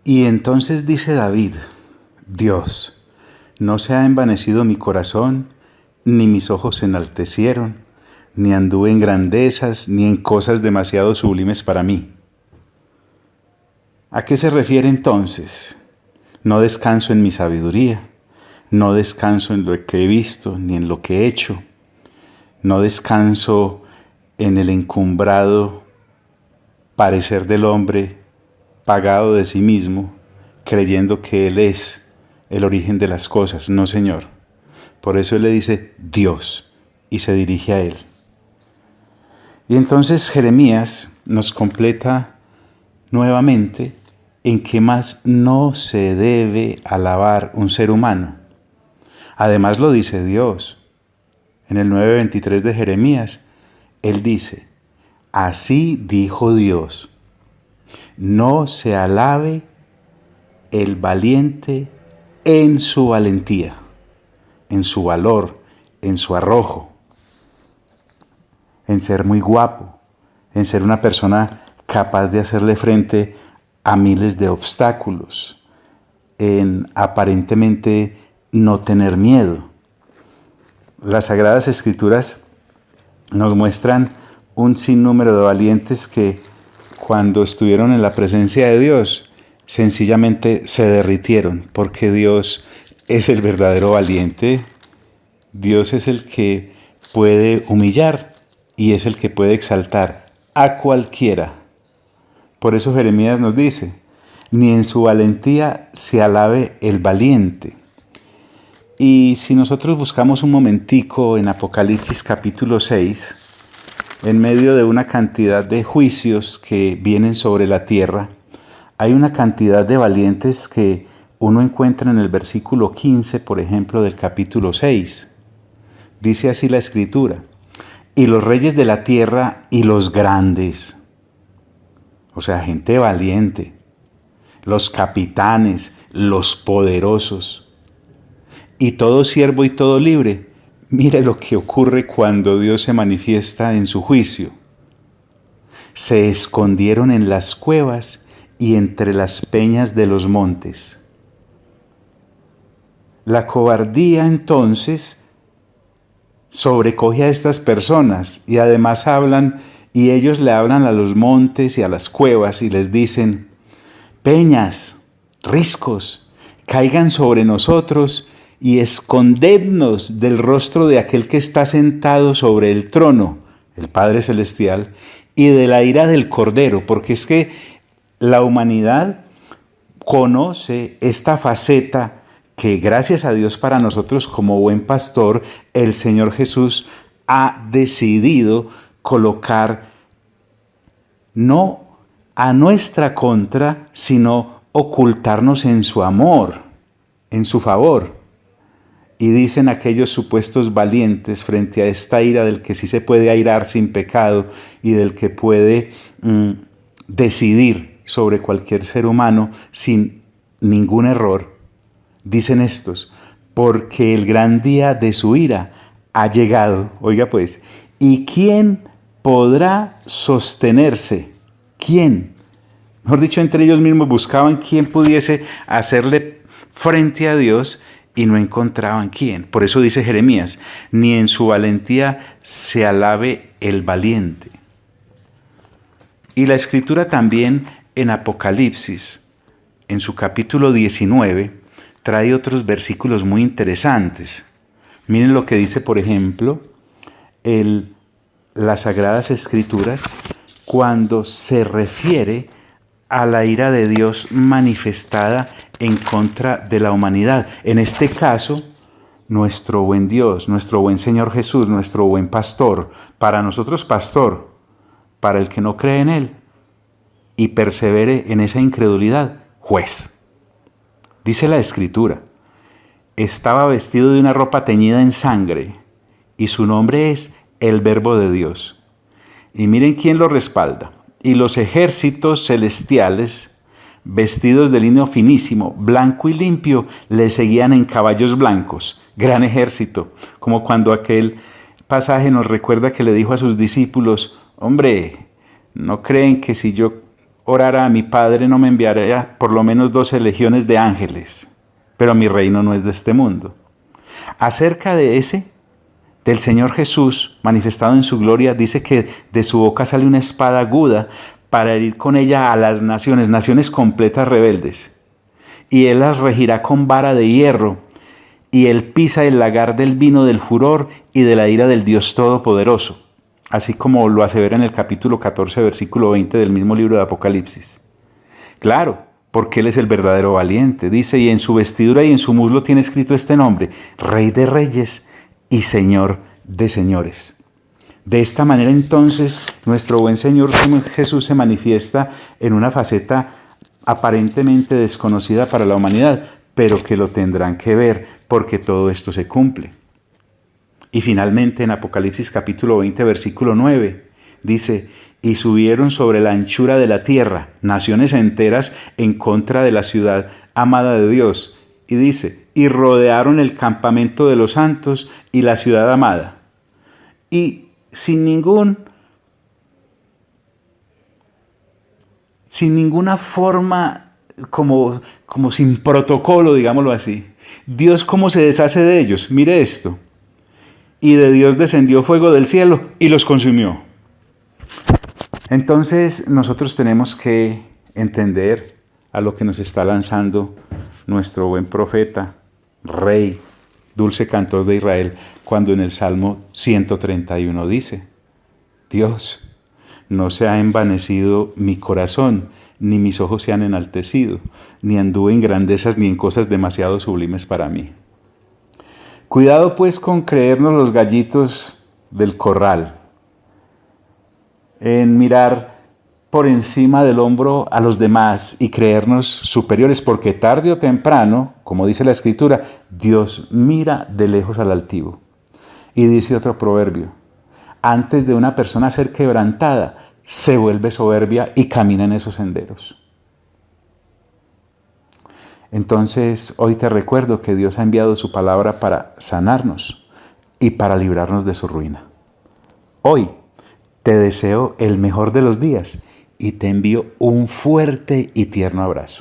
Y entonces dice David: Dios, no se ha envanecido mi corazón, ni mis ojos se enaltecieron, ni anduve en grandezas, ni en cosas demasiado sublimes para mí. ¿A qué se refiere entonces? No descanso en mi sabiduría, no descanso en lo que he visto, ni en lo que he hecho, no descanso en el encumbrado parecer del hombre, pagado de sí mismo, creyendo que Él es el origen de las cosas. No, Señor. Por eso Él le dice Dios y se dirige a Él. Y entonces Jeremías nos completa nuevamente en qué más no se debe alabar un ser humano. Además lo dice Dios. En el 9:23 de Jeremías, Él dice: así dijo Dios, no se alabe el valiente en su valentía, en su valor, en su arrojo, en ser muy guapo, en ser una persona capaz de hacerle frente a miles de obstáculos, en aparentemente no tener miedo. Las Sagradas Escrituras nos muestran un sinnúmero de valientes que, cuando estuvieron en la presencia de Dios, sencillamente se derritieron, porque Dios es el verdadero valiente. Dios es el que puede humillar y es el que puede exaltar a cualquiera. Por eso Jeremías nos dice: ni en su valentía se alabe el valiente. Y si nosotros buscamos un momentico en Apocalipsis capítulo 6, en medio de una cantidad de juicios que vienen sobre la tierra, hay una cantidad de valientes que uno encuentra en el versículo 15, por ejemplo, del capítulo 6. Dice así la Escritura: y los reyes de la tierra y los grandes, o sea, gente valiente, los capitanes, los poderosos, y todo siervo y todo libre. Mire lo que ocurre cuando Dios se manifiesta en su juicio. Se escondieron en las cuevas y entre las peñas de los montes. La cobardía entonces sobrecoge a estas personas y además hablan, y ellos le hablan a los montes y a las cuevas y les dicen: peñas, riscos, caigan sobre nosotros y escondednos del rostro de aquel que está sentado sobre el trono, el Padre Celestial, y de la ira del Cordero, porque es que la humanidad conoce esta faceta que, gracias a Dios, para nosotros como buen pastor, el Señor Jesús ha decidido colocar no a nuestra contra, sino ocultarnos en su amor, en su favor. Y dicen aquellos supuestos valientes frente a esta ira del que sí se puede airar sin pecado y del que puede decidir sobre cualquier ser humano sin ningún error. Dicen estos: porque el gran día de su ira ha llegado. Oiga pues, ¿y quién podrá sostenerse? ¿Quién? Mejor dicho, entre ellos mismos buscaban quién pudiese hacerle frente a Dios y no encontraban quién. Por eso dice Jeremías: ni en su valentía se alabe el valiente. Y la Escritura también en Apocalipsis, en su capítulo 19, trae otros versículos muy interesantes. Miren lo que dice, por ejemplo, las Sagradas Escrituras cuando se refiere a la ira de Dios manifestada en contra de la humanidad. En este caso, nuestro buen Dios, nuestro buen Señor Jesús, nuestro buen pastor, para nosotros pastor, para el que no cree en Él y persevere en esa incredulidad, juez. Dice la Escritura: estaba vestido de una ropa teñida en sangre y su nombre es el Verbo de Dios. Y miren quién lo respalda: y los ejércitos celestiales, vestidos de lino finísimo, blanco y limpio, le seguían en caballos blancos. Gran ejército, como cuando aquel pasaje nos recuerda que le dijo a sus discípulos: hombre, ¿no creen que si yo orara a mi Padre, no me enviaría por lo menos 12 legiones de ángeles, pero mi reino no es de este mundo. Acerca de ese, del Señor Jesús, manifestado en su gloria, dice que de su boca sale una espada aguda para herir con ella a las naciones, naciones completas rebeldes. Y él las regirá con vara de hierro, y él pisa el lagar del vino del furor y de la ira del Dios Todopoderoso, así como lo asevera en el capítulo 14, versículo 20 del mismo libro de Apocalipsis. Claro, porque él es el verdadero valiente, dice, y en su vestidura y en su muslo tiene escrito este nombre: Rey de Reyes y Señor de Señores. De esta manera entonces nuestro buen Señor Jesús se manifiesta en una faceta aparentemente desconocida para la humanidad, pero que lo tendrán que ver porque todo esto se cumple. Y finalmente en Apocalipsis capítulo 20 versículo 9 dice: y subieron sobre la anchura de la tierra naciones enteras en contra de la ciudad amada de Dios. Y dice: y rodearon el campamento de los santos y la ciudad amada. Y sin ninguna forma, como sin protocolo, digámoslo así. Dios, ¿cómo se deshace de ellos? Mire esto. Y de Dios descendió fuego del cielo y los consumió. Entonces nosotros tenemos que entender a lo que nos está lanzando nuestro buen profeta, Rey, dulce cantor de Israel, cuando en el Salmo 131 dice: Dios, no se ha envanecido mi corazón, ni mis ojos se han enaltecido, ni anduve en grandezas ni en cosas demasiado sublimes para mí. Cuidado pues con creernos los gallitos del corral, en mirar por encima del hombro a los demás y creernos superiores, porque tarde o temprano, como dice la Escritura, Dios mira de lejos al altivo. Y dice otro proverbio: antes de una persona ser quebrantada, se vuelve soberbia y camina en esos senderos. Entonces, hoy te recuerdo que Dios ha enviado su palabra para sanarnos y para librarnos de su ruina. Hoy te deseo el mejor de los días y te envío un fuerte y tierno abrazo.